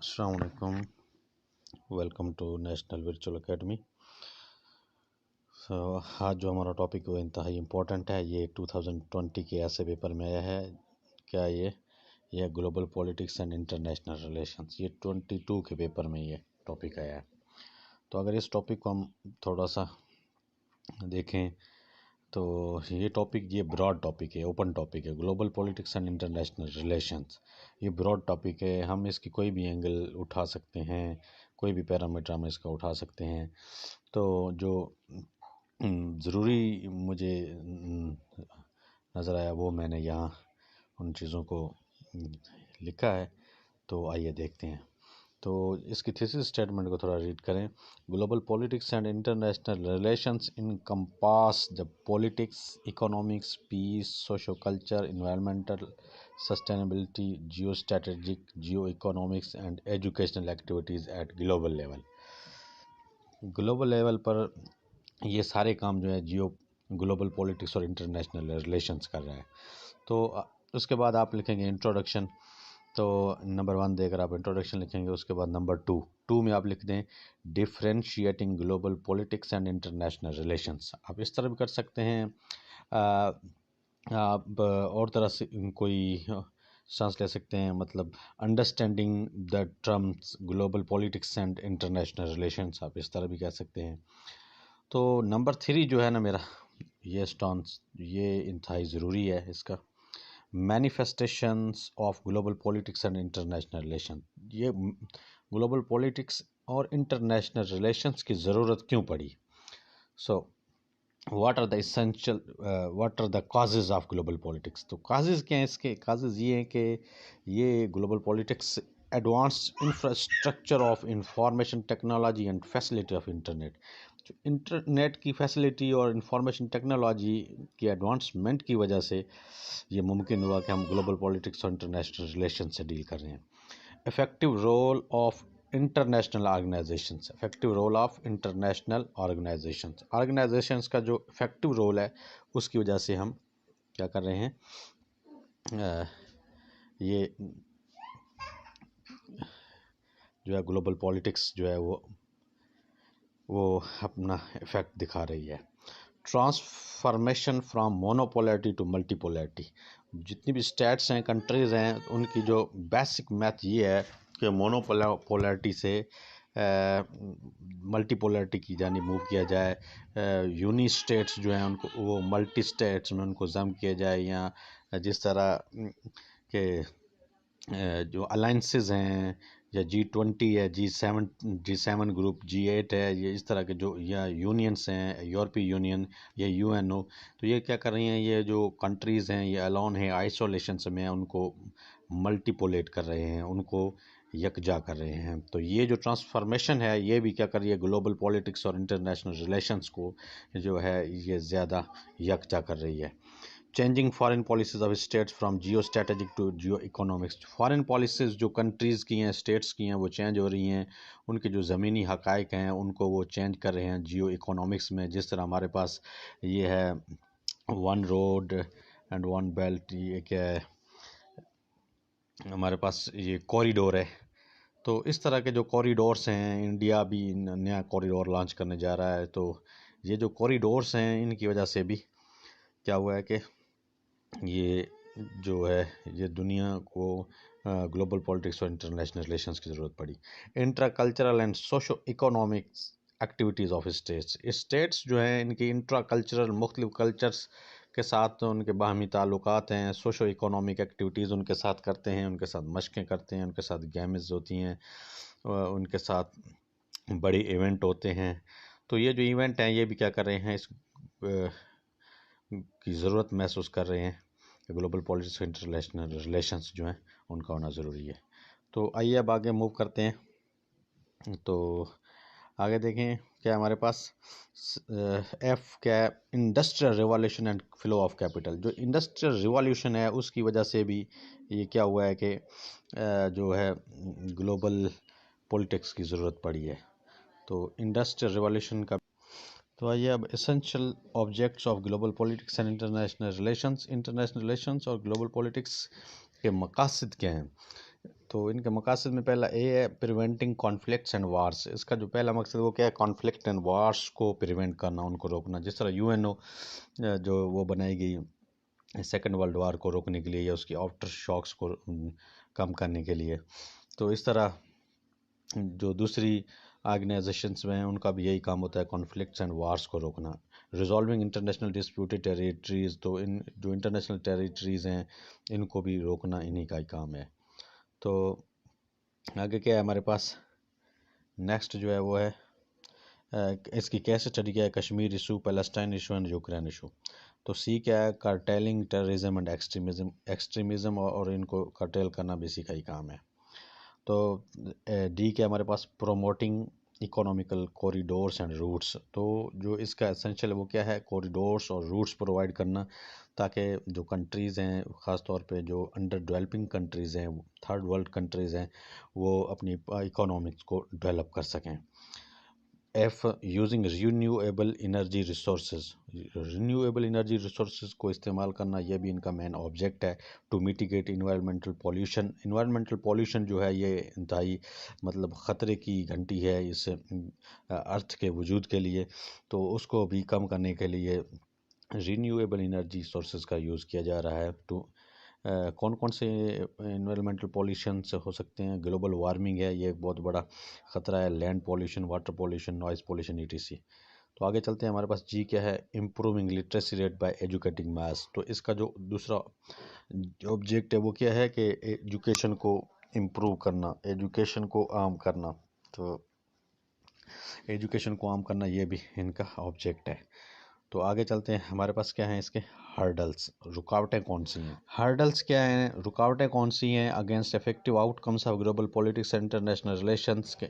अस्सलाम वालेकुम, welcome to national virtual academy. आज जो हमारा टॉपिक वो इंतहाई इम्पोर्टेंट है। ये 2020 के ऐसे पेपर में आया है। क्या ये global politics and international relations, ये 22 के पेपर में ये टॉपिक आया है। तो अगर इस टॉपिक को हम थोड़ा सा देखें तो ये ब्रॉड टॉपिक है, ओपन टॉपिक है। Global politics and international relations ये ब्रॉड टॉपिक है। हम इसकी कोई भी एंगल उठा सकते हैं, कोई भी पैरामीटर हम इसका उठा सकते हैं। तो जो ज़रूरी मुझे नज़र आया वो मैंने यहाँ उन चीज़ों को लिखा है। तो आइए देखते हैं। तो इसकी थीसिस स्टेटमेंट को थोड़ा रीड करें। Global politics and international relations encompass the politics, economics, peace, socio culture, environmental sustainability, geo strategic, geo economics and educational activities at global level. Global level पर ये सारे काम जो है ग्लोबल पॉलिटिक्स और इंटरनेशनल रिलेशंस कर रहा है। तो उसके बाद आप लिखेंगे इंट्रोडक्शन। तो नंबर 1 देकर आप इंट्रोडक्शन लिखेंगे। उसके बाद नंबर 2 में आप लिख दें differentiating global politics and international relations. आप इस तरह भी कर सकते हैं। आप और तरह से कोई सांस ले सकते हैं, मतलब understanding the terms global politics and international relations, आप इस तरह भी कह सकते हैं। तो नंबर 3 जो है ना मेरा, ये स्टॉन्स ये इंतहाई ज़रूरी है इसका। Manifestations of global politics and international relation, ये ग्लोबल पॉलिटिक्स और इंटरनेशनल रिलेशंस की ज़रूरत क्यों पड़ी। So what are the causes of global politics. तो कॉजेज़ क्या हैं इसके? कॉजेज़ ये हैं कि ये global politics advanced infrastructure of information technology and facility of internet, जो इंटरनेट की फैसिलिटी और इंफॉर्मेशन टेक्नोलॉजी की एडवांसमेंट की वजह से ये मुमकिन हुआ कि हम ग्लोबल पॉलिटिक्स और इंटरनेशनल रिलेशन से डील कर रहे हैं। Effective role of international organizations, effective role of international organizations का जो इफ़ेक्टिव रोल है उसकी वजह से हम क्या कर रहे हैं, ये जो है ग्लोबल पॉलिटिक्स जो है वो अपना इफ़ेक्ट दिखा रही है। ट्रांसफॉर्मेशन फ्रॉम मोनोपोलैरिटी टू मल्टीपोलैरिटी, जितनी भी स्टेट्स हैं, कंट्रीज़ हैं, उनकी जो बेसिक मैथ ये है कि मोनोपोलैरिटी से मल्टीपोलैरिटी की जानी मूव किया जाए। यूनी स्टेट्स जो हैं उनको वो मल्टी स्टेट्स में उनको जम किया जाए, या जिस तरह के जो अलाइंसेस हैं, या G20 है, G7 ग्रुप, G8 है, ये इस तरह के जो या यूनियंस हैं, यूरोपीय यूनियन या UNO, तो ये क्या कर रही हैं, ये जो कंट्रीज़ हैं ये अलोन है, आइसोलेशन में हैं, उनको मल्टीपोलेट कर रहे हैं, उनको यकजा कर रहे हैं। तो ये जो ट्रांसफॉर्मेशन है ये भी क्या कर रही है, ग्लोबल पॉलिटिक्स और इंटरनेशनल रिलेशंस को जो है ये ज़्यादा यकजा कर रही है। Changing foreign policies of states from geo strategic to geo economics, foreign policies जो कंट्रीज़ की हैं, स्टेट्स की हैं, वो चेंज हो रही हैं। उनके जो ज़मीनी हक़ाइक़ हैं उनको वो चेंज कर रहे हैं जियो इकोनॉमिक्स में। जिस तरह हमारे पास ये है one road and one belt, ये क्या है, हमारे पास ये कॉरिडोर है। तो इस तरह के जो कॉरिडोर्स हैं, इंडिया भी नया कॉरिडोर लॉन्च करने जा रहा है। तो ये जो कॉरिडोर्स हैं इनकी वजह से भी क्या हुआ है कि ये जो है ये दुनिया को ग्लोबल पॉलिटिक्स और इंटरनेशनल रिलेशंस की ज़रूरत पड़ी। Intra cultural and socio economics activities of states जो हैं इनकी इंट्रा कल्चरल मुख्तलिफ कल्चर्स के साथ उनके बाहमी ताल्लुकात हैं, सोशो इकोनॉमिक एक्टिविटीज़ उनके साथ करते हैं, उनके साथ मशक़ें करते हैं, उनके साथ गेम्स होती हैं, उनके साथ बड़े इवेंट होते हैं। तो ये जो इवेंट हैं ये भी क्या कर रहे हैं, इस की ज़रूरत महसूस कर रहे हैं कि ग्लोबल पॉलिटिक्स और इंटरनेशनल रिलेशंस जो हैं उनका होना ज़रूरी है। तो आइए अब आगे मूव करते हैं। तो आगे देखें क्या हमारे पास F क्या है, industrial revolution and flow of capital. जो इंडस्ट्रियल रिवॉल्यूशन है उसकी वजह से भी ये क्या हुआ है कि जो है ग्लोबल पॉलिटिक्स की ज़रूरत पड़ी है। तो इंडस्ट्रियल रिवॉल्यूशन का तो आइए अब essential objects of global politics and international relations और ग्लोबल पॉलिटिक्स के मकासद क्या हैं। तो इनके मकासद में पहला ए है प्रिवेंटिंग कॉन्फ्लिक्ट्स एंड वार्स। इसका जो पहला मकसद वो क्या है, कॉन्फ्लिक्ट एंड वार्स को प्रिवेंट करना, उनको रोकना। जिस तरह यूएनओ जो वो बनाई गई सेकेंड वर्ल्ड वार को रोकने के लिए या उसकी आफ्टर शॉक्स को कम करने के लिए, तो इस तरह जो दूसरी ऑर्गेनाइजेशंस में हैं उनका भी यही काम होता है, कॉन्फ्लिक्ट्स एंड वार्स को रोकना। रिजॉल्विंग इंटरनेशनल डिस्प्यूटेड टेरिटरीज, तो इन जो इंटरनेशनल टेरिटरीज हैं इनको भी रोकना इन्हीं का ही काम है। तो आगे क्या है हमारे पास, नेक्स्ट जो है वो है इसकी कैसे स्टडी क्या है, Kashmir issue, Palestine issue and Ukraine issue. तो सी क्या है, कार्टेलिंग टेररिज्म एंड एक्सट्रीमिज्म और इनको कर्टेल करना भी इसी का ही काम है। तो डी क्या हमारे पास, promoting economical corridors and routes. तो जो इसका एसेंशियल है वो क्या है, कॉरिडोर्स और रूट्स प्रोवाइड करना, ताकि जो कंट्रीज़ हैं, ख़ास तौर पे जो अंडर डेवलपिंग कंट्रीज़ हैं, थर्ड वर्ल्ड कंट्रीज़ हैं, वो अपनी इकोनॉमिक्स को डेवलप कर सकें। F, using renewable energy resources. Renewable energy resources को इस्तेमाल करना ये भी इनका मेन ऑब्जेक्ट है। To mitigate environmental pollution. Environmental pollution जो है ये इंतहाई मतलब ख़तरे की घंटी है इस अर्थ के वजूद के लिए, तो उसको भी कम करने के लिए रीन्यूएबल एनर्जी सोर्सेज का यूज़ किया जा रहा है। टू कौन कौन से इन्वायरमेंटल पॉल्यूशन से हो सकते हैं, ग्लोबल वार्मिंग है, ये एक बहुत बड़ा ख़तरा है, land pollution, water pollution, noise pollution, ETC. तो आगे चलते हैं, हमारे पास जी क्या है, improving literacy rate by educating mass. तो इसका जो दूसरा ऑब्जेक्ट है वो क्या है कि एजुकेशन को इम्प्रूव करना, एजुकेशन को आम करना। तो एजुकेशन को आम करना ये भी इनका ऑब्जेक्ट है। तो आगे चलते हैं, हमारे पास क्या है इसके हर्डल्स, रुकावटें कौन सी हैं। हर्डल्स क्या हैं, रुकावटें कौन सी हैं against effective outcomes of global politics and international relations के,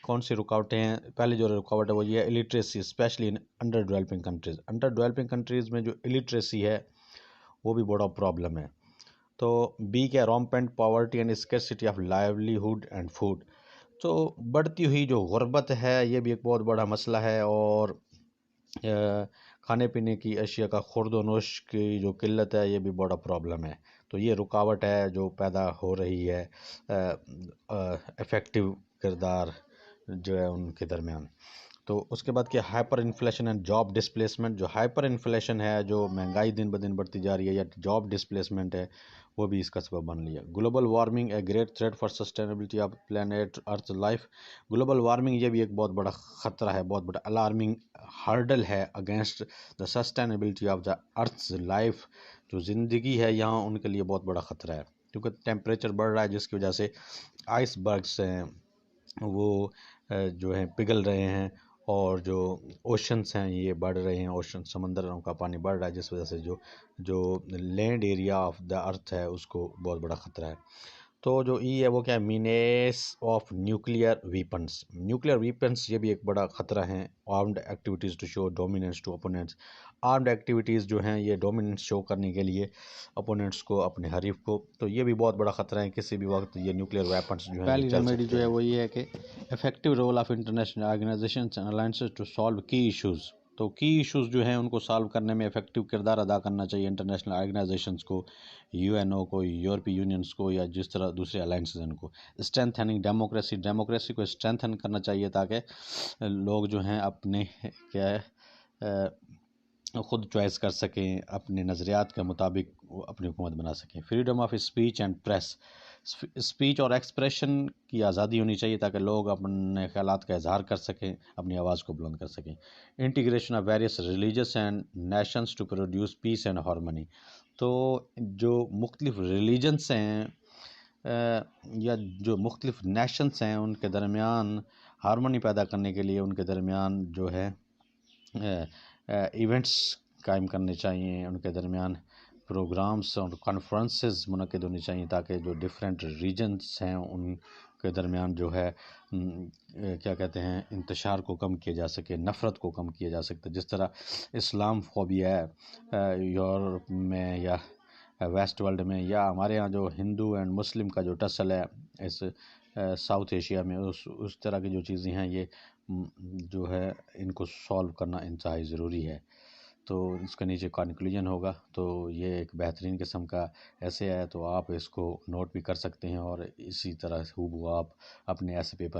कौन सी रुकावटें हैं। पहली जो रुकावट है वो ये है illiteracy, specially in under developing countries. Under developing countries में जो इलिटरेसी है वो भी बड़ा प्रॉब्लम है। तो बी क्या, rampant poverty and scarcity of livelihood and food. तो बढ़ती हुई जो गुर्बत है ये भी एक बहुत बड़ा मसला है, और खाने पीने की अशिया का खुर्द-ओ-नोश की जो किल्लत है ये भी बड़ा प्रॉब्लम है। तो ये रुकावट है जो पैदा हो रही है इफ़ेक्टिव किरदार जो है उनके दरमियान। तो उसके बाद क्या, hyper inflation and job displacement. जो हाइपर इन्फ्लेशन है, जो महंगाई दिन ब दिन बढ़ती जा रही है, या जॉब डिस्प्लेसमेंट है, वो भी इसका सबब बन लिया। Global warming a great threat for sustainability of planet earth life. Global warming ये भी एक बहुत बड़ा ख़तरा है, बहुत बड़ा अलार्मिंग हर्डल है against the sustainability of the earth's life. जो ज़िंदगी है यहाँ उनके लिए बहुत बड़ा ख़तरा है, क्योंकि टेम्परेचर बढ़ रहा है जिसकी वजह से आइसबर्ग्स हैं वो जो है पिघल रहे हैं, और जो ओशंस हैं ये बढ़ रहे हैं, ओशन समंदरों का पानी बढ़ रहा है, जिस वजह से जो land area of the earth है उसको बहुत बड़ा ख़तरा है। तो जो ई है वो क्या है, menace of nuclear weapons. Nuclear weapons ये भी एक बड़ा ख़तरा है। Armed activities to show dominance to opponents. Armed activities जो हैं ये डोमिनेंस शो करने के लिए ओपोनेंट्स को, अपने हरीफ को, तो ये भी बहुत बड़ा ख़तरा है, किसी भी वक्त ये न्यूक्लियर वेपन्स जो हैं पहली रेमेडी जो है वो ये है कि effective role of international organizations and alliances to solve key issues. तो की इश्यूज़ जो हैं उनको सॉल्व करने में इफेक्टिव किरदार अदा करना चाहिए इंटरनेशनल ऑर्गेनाइजेशंस को, यूएनओ को, यूरोपीय यूनियंस को, या जिस तरह दूसरे अलायंसेस हैं उनको। स्ट्रेंथनिंग डेमोक्रेसी, डेमोक्रेसी को स्ट्रेंथन करना चाहिए ताकि लोग जो हैं अपने क्या है ख़ुद चॉइस कर सकें, अपने नज़रियात के मुताबिक वो अपनी हुकूमत बना सकें। Freedom of speech and press. Speech और एक्सप्रेशन की आज़ादी होनी चाहिए ताकि लोग अपने ख़यालात का इजहार कर सकें, अपनी आवाज़ को बुलंद कर सकें। Integration of various religious and nations to produce peace and harmony. तो जो मुख्तलिफ रिलीजन्स हैं या जो मुख्तलिफ नेशंस हैं उनके दरमियान हारमोनी पैदा करने के लिए उनके दरमियान जो है इवेंट्स कायम करने चाहिए, उनके दरमियान प्रोग्राम्स और कॉन्फ्रेंसेस मुनक़िद होनी चाहिए ताकि जो डिफरेंट रीजन्स हैं उनके दरमियान जो है क्या कहते हैं इंतशार को कम किया जा सके, नफ़रत को कम किया जा सकता है। जिस तरह इस्लाम फोबिया है यूरोप में या वेस्ट वर्ल्ड में, या हमारे यहाँ जो हिंदू एंड मुस्लिम का जो टसल है इस साउथ एशिया में, उस तरह की जो चीज़ें हैं ये जो है इनको सॉल्व करना इंतहाई ज़रूरी है। तो इसके नीचे कंक्लूजन होगा। तो ये एक बेहतरीन किस्म का ऐसे है, तो आप इसको नोट भी कर सकते हैं और इसी तरह हूबहू आप अपने ऐसे पेपर